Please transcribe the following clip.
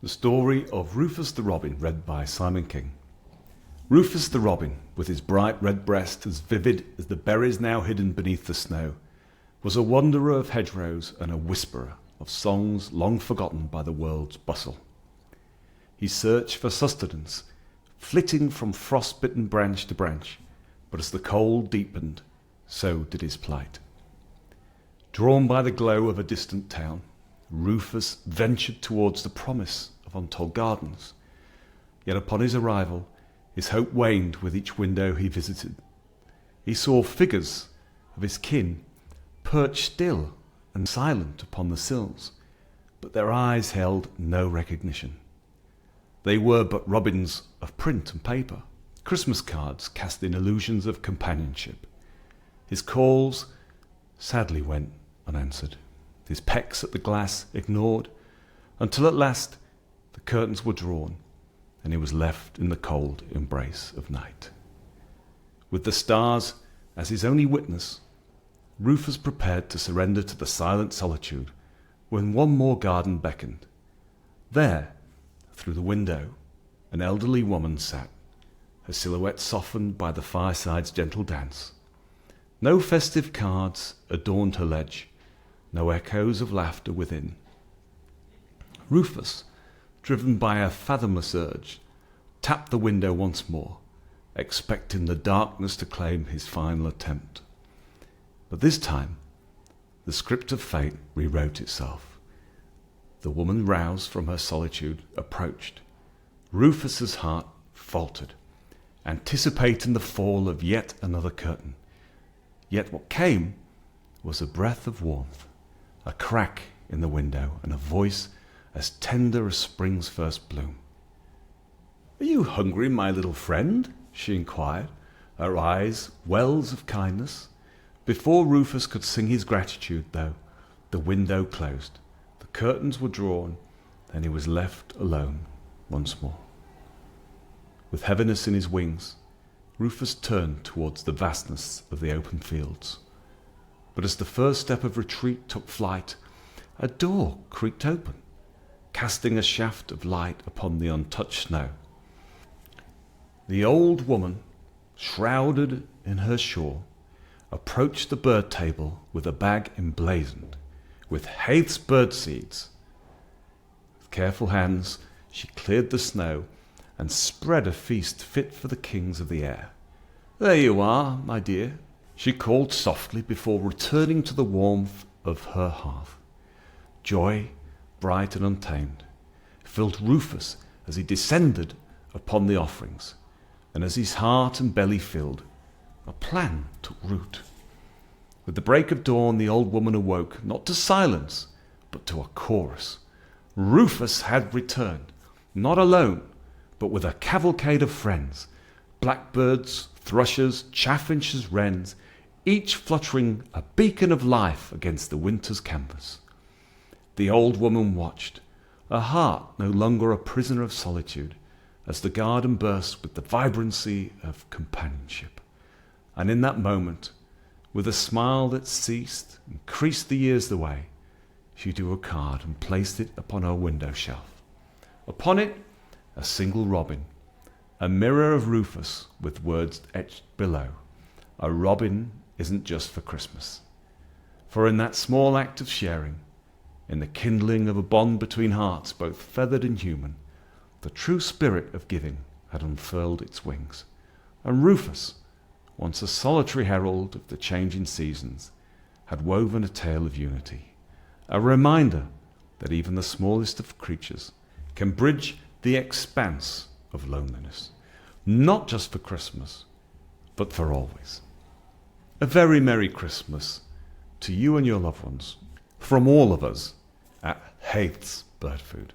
The story of Rufus the Robin, read by Simon King. Rufus the Robin, with his bright red breast as vivid as the berries now hidden beneath the snow, was a wanderer of hedgerows and a whisperer of songs long forgotten by the world's bustle. He searched for sustenance, flitting from frost-bitten branch to branch, but as the cold deepened, so did his plight. Drawn by the glow of a distant town, Rufus ventured towards the promise of untold gardens. Yet upon his arrival, his hope waned with each window he visited. He saw figures of his kin perched still and silent upon the sills, but their eyes held no recognition. They were but robins of print and paper, Christmas cards cast in illusions of companionship. His calls sadly went unanswered, his pecks at the glass ignored, until at last the curtains were drawn and he was left in the cold embrace of night. With the stars as his only witness, Rufus prepared to surrender to the silent solitude when one more garden beckoned. There, through the window, an elderly woman sat, her silhouette softened by the fireside's gentle dance. No festive cards adorned her ledge, no echoes of laughter within. Rufus, driven by a fathomless urge, tapped the window once more, expecting the darkness to claim his final attempt. But this time, the script of fate rewrote itself. The woman, roused from her solitude, approached. Rufus's heart faltered, anticipating the fall of yet another curtain. Yet what came was a breath of warmth, a crack in the window, and a voice as tender as spring's first bloom. "Are you hungry, my little friend?" she inquired, her eyes wells of kindness. Before Rufus could sing his gratitude, though, the window closed, the curtains were drawn, and he was left alone once more. With heaviness in his wings, Rufus turned towards the vastness of the open fields. But as the first step of retreat took flight, a door creaked open, casting a shaft of light upon the untouched snow. The old woman, shrouded in her shawl, approached the bird table with a bag emblazoned with Haith's bird seeds. With careful hands, she cleared the snow and spread a feast fit for the kings of the air. "There you are, my dear," she called softly before returning to the warmth of her hearth. Joy, bright and untamed, filled Rufus as he descended upon the offerings, and as his heart and belly filled, a plan took root. With the break of dawn, the old woman awoke, not to silence, but to a chorus. Rufus had returned, not alone, but with a cavalcade of friends, blackbirds, thrushes, chaffinches, wrens, each fluttering a beacon of life against the winter's canvas. The old woman watched, her heart no longer a prisoner of solitude, as the garden burst with the vibrancy of companionship. And in that moment, with a smile that ceased and creased the years away, she drew a card and placed it upon her window shelf. Upon it, a single robin, a mirror of Rufus with words etched below. A robin isn't just for Christmas. For in that small act of sharing, in the kindling of a bond between hearts both feathered and human, the true spirit of giving had unfurled its wings. And Rufus, once a solitary herald of the changing seasons, had woven a tale of unity, a reminder that even the smallest of creatures can bridge the expanse of loneliness, not just for Christmas, but for always. A very Merry Christmas to you and your loved ones, from all of us at Haith's Bird Food.